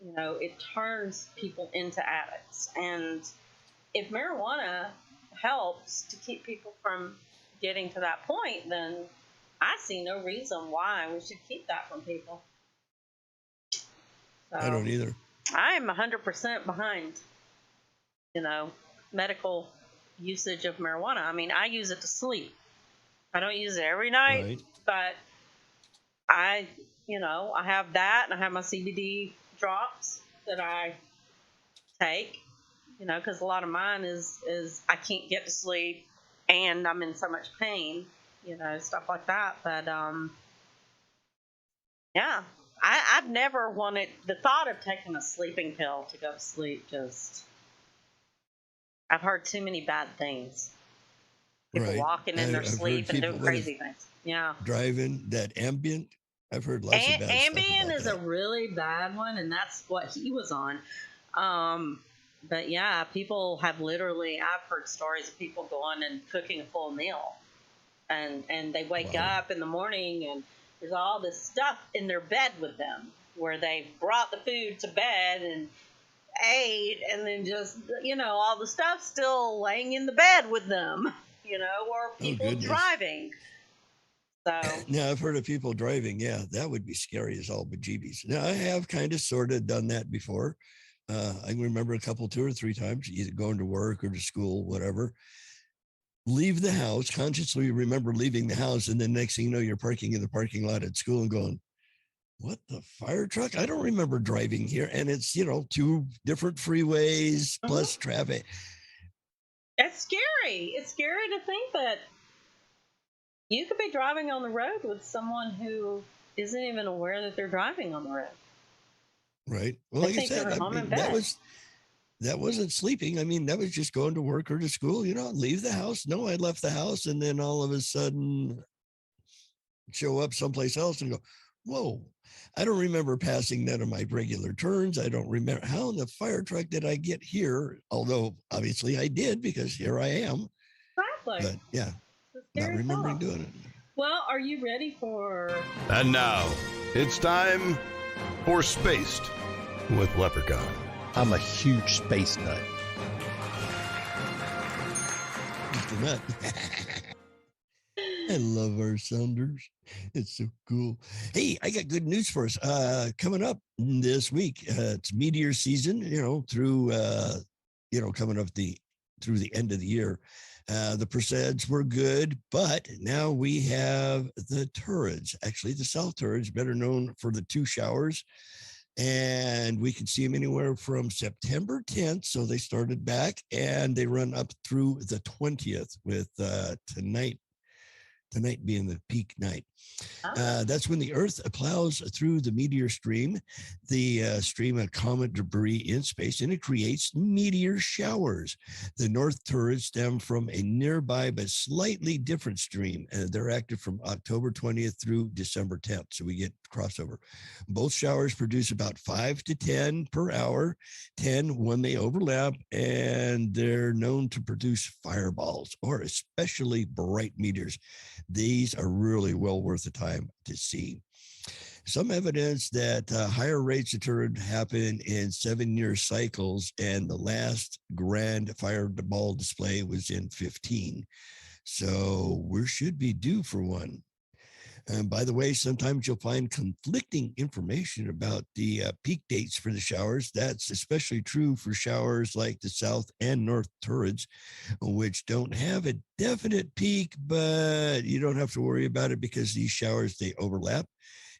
You know, it turns people into addicts. And if marijuana helps to keep people from getting to that point, then I see no reason why we should keep that from people. So, I don't either. I'm 100% behind, you know, medical usage of marijuana. I mean, I use it to sleep. I don't use it every night, but I have that, and I have my CBD drops that I take, you know, because a lot of mine is I can't get to sleep and I'm in so much pain, you know, stuff like that. But yeah, I've never wanted, the thought of taking a sleeping pill to go to sleep, just, I've heard too many bad things. People walking in their sleep and doing crazy things. Yeah. Driving, that Ambien. I've heard lots of bad stuff Ambien about is that. a really bad one, and that's what he was on. But yeah, people have literally, I've heard stories of people going and cooking a full meal, and they wake up in the morning and there's all this stuff in their bed with them, where they brought the food to bed and ate, and then just, you know, all the stuff still laying in the bed with them, you know, or people driving. So now I've heard of people driving. Yeah, that would be scary as all bejeebies. Now I have kind of sort of done that before. I can remember a couple, 2 or 3 times, either going to work or to school, whatever. Leave the house, consciously remember leaving the house, and then next thing you know, you're parking in the parking lot at school and going, what, the fire truck? I don't remember driving here. And it's, you know, 2 different freeways plus traffic. It's scary. It's scary to think that you could be driving on the road with someone who isn't even aware that they're driving on the road. Right. Well, like I said, that wasn't sleeping. I mean, that was just going to work or to school, you know, leave the house. No, I left the house, and then all of a sudden show up someplace else and go, whoa, I don't remember passing that on my regular turns. I don't remember how in the fire truck did I get here? Although obviously I did, because here I am. Exactly. But yeah, not remembering doing it. Well, are you ready for... And now, it's time for Spaced with Leprechaun. I'm a huge space nut. Mr. Nut. I love our sounders. It's so cool. Hey, I got good news for us. Coming up this week, it's meteor season, you know, through, coming up through the end of the year. The Perseids were good, but now we have the Taurids, actually the South Taurids, better known for the 2 showers. And we can see them anywhere from September 10th. So they started back, and they run up through the 20th, with tonight tonight being the peak night. Oh. That's when the Earth plows through the meteor stream, the stream of comet debris in space, and it creates meteor showers. The North Turrets stem from a nearby but slightly different stream. They're active from October 20th through December 10th, so we get crossover. Both showers produce about 5 to 10 per hour, 10 when they overlap, and they're known to produce fireballs or especially bright meteors. These are really well worth the time to see. Some evidence that higher rates of turret happen in 7-year cycles, and the last grand fireball display was in 15. So we should be due for one. And by the way, sometimes you'll find conflicting information about the peak dates for the showers. That's especially true for showers like the South and North Turrets, which don't have a definite peak, but you don't have to worry about it because these showers, they overlap.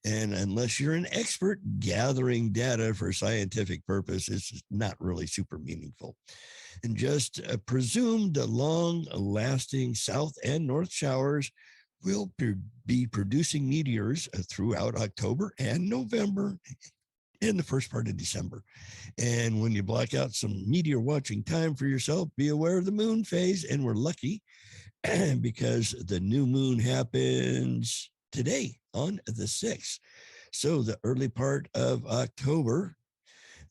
And unless you're an expert, gathering data for scientific purpose is not really super meaningful. And just presume the long-lasting South and North showers will be producing meteors throughout October and November and the first part of December. And when you block out some meteor watching time for yourself, be aware of the moon phase. And we're lucky because the new moon happens today on the 6th. So the early part of October,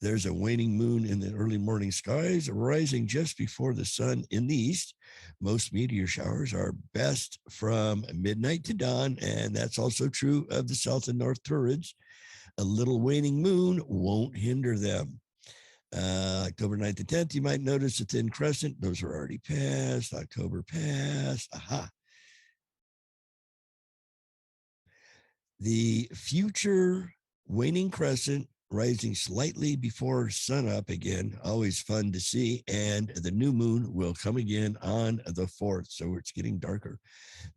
there's a waning moon in the early morning skies, rising just before the sun in the east. Most meteor showers are best from midnight to dawn, and that's also true of the South and North Turrets. A little waning moon won't hinder them. October 9th to 10th, you might notice a thin crescent. Those are already passed. October passed. Aha. The future waning crescent rising slightly before sunup again, always fun to see. And the new moon will come again on the 4th. So it's getting darker.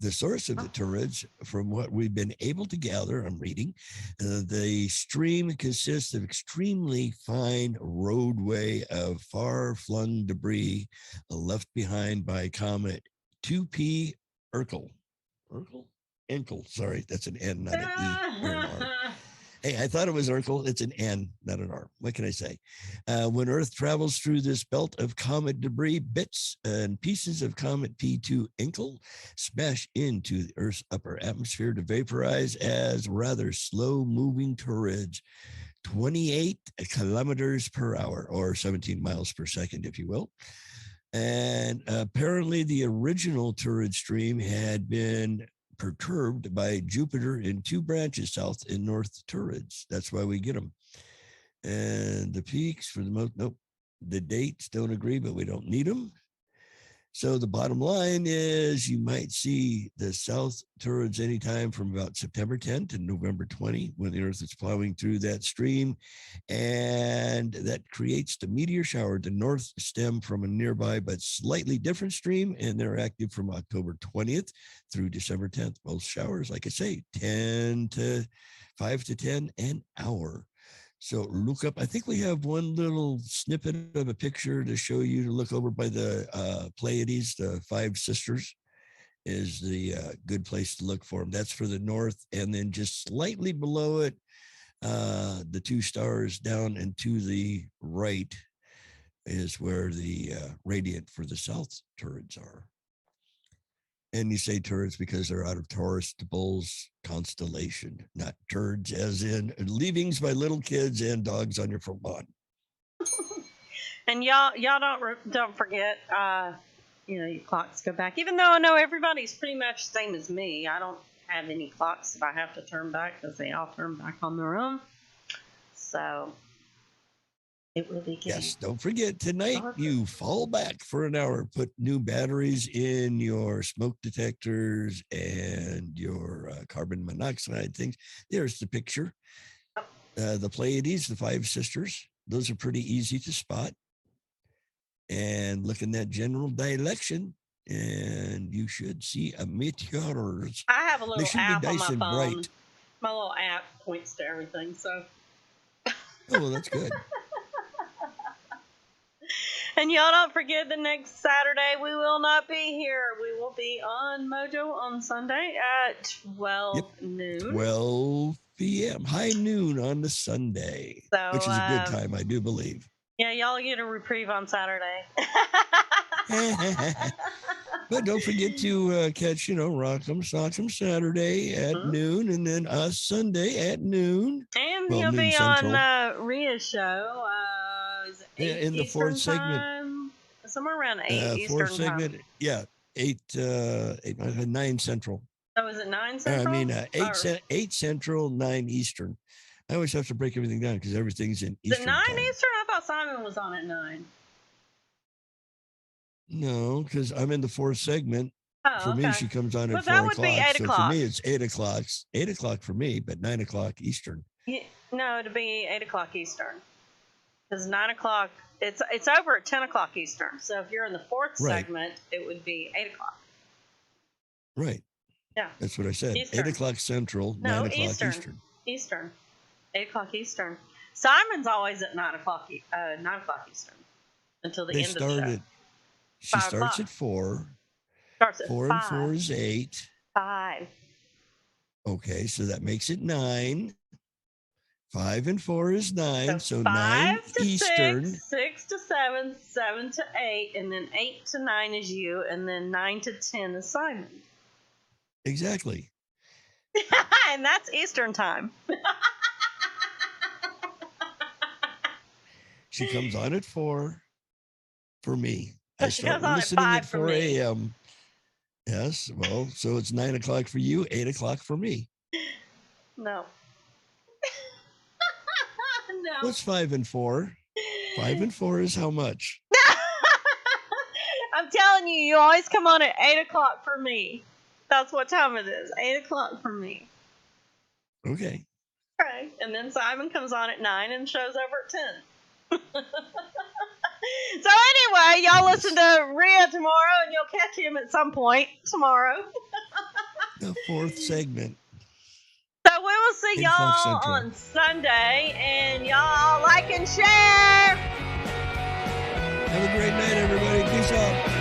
The source of the turrets, from what we've been able to gather, I'm reading, the stream consists of extremely fine roadway of far-flung debris left behind by comet 2P Urkel. Enkel, sorry, that's an N, not an E or an R. Hey, I thought it was Urkel. It's an N, not an R. What can I say? When Earth travels through this belt of comet debris, bits and pieces of comet P2 Enkel smash into the Earth's upper atmosphere to vaporize as rather slow-moving turrets, 28 kilometers per hour, or 17 miles per second, if you will. And apparently the original turret stream had been perturbed by Jupiter in 2 branches, South and North Turrets. That's why we get them. And the peaks for the most, nope, the dates don't agree, but we don't need them. So the bottom line is you might see the South Turrets anytime from about September 10 to November 20 when the Earth is plowing through that stream. And that creates the meteor shower. The North stem from a nearby but slightly different stream, and they're active from October 20th through December 10th. Both showers, like I say, 5 to 10 an hour. So look up, I think we have one little snippet of a picture to show you to look over by the Pleiades, the 5 sisters is the good place to look for them. That's for the north. And then just slightly below it, the 2 stars down and to the right is where the radiant for the South turrets are. And you say turrets because they're out of Taurus, the Bull's constellation, not turds as in leavings by little kids and dogs on your front lawn. And y'all don't forget, your clocks go back. Even though I know everybody's pretty much the same as me, I don't have any clocks that I have to turn back because they all turn back on their own. So it will be good. Yes, don't forget tonight you fall back for an hour, put new batteries in your smoke detectors and your carbon monoxide things. There's the picture. The Pleiades, the 5 sisters, those are pretty easy to spot. And look in that general direction and you should see a meteors. I have a little app on my phone. Bright. My little app points to everything, so. Oh, well, that's good. And y'all don't forget the next Saturday we will not be here. We will be on Mojo on Sunday at 12 noon. 12 p.m. High noon on the Sunday, So, which is a good time, I do believe. Yeah, y'all get a reprieve on Saturday. But don't forget to catch, Rock'em Sock'em Saturday at noon, and then us Sunday at noon. And Well, he'll noon be Central. on Ria's show. Is it 8 In the Eastern fourth segment. time? Somewhere around 8 Eastern Fourth time. segment, yeah, 9 Central. Oh, is it 9 Central? 8 Central, 9 Eastern. I always have to break everything down because everything's in Is it Eastern 9 time. Eastern? I thought Simon was on at 9. No, because I'm in the fourth segment. Oh, For me, okay. she comes on Well, at that 4 would be o'clock. 8 So o'clock. for me, it's 8 o'clock. 8 o'clock for me, but 9 o'clock Eastern. Yeah, no, it'd be 8 o'clock Eastern. Because 9 o'clock, it's over at 10 o'clock Eastern. So if you're in the fourth Right. segment, it would be 8 o'clock. Right. Yeah. That's what I said. Eastern. 8 o'clock Central, No, 9 o'clock Eastern. Eastern. Eastern. 8 o'clock Eastern. Simon's always at 9 o'clock Eastern until the They end of the show. started. She 5 starts o'clock. at 4. Starts at 4 5. and 4 is 8. 5. Okay, so that makes it 9. 5 and 4 is 9. So 9 5 to Eastern. 6, 6 to 7, 7 to 8, and then 8 to 9 is you, and then 9 to 10 is Simon. Exactly. And that's Eastern time. She comes on at 4 for me. So I she start comes on at listening 5 at for 4 me. a.m. Yes, well, so it's 9 o'clock for you, 8 o'clock for me. No. No. What's 5 and 4? 5 and 4 is how much? I'm telling you, you always come on at 8 o'clock for me. That's what time it is. 8 o'clock for me. Okay. Right. And then Simon comes on at 9 and shows over at 10. So anyway, y'all listen to Rhea tomorrow, and you'll catch him at some point tomorrow. The fourth segment. So we will see 8 o'clock y'all Central. on Sunday, and y'all like and share. Have a great night, everybody. Peace out.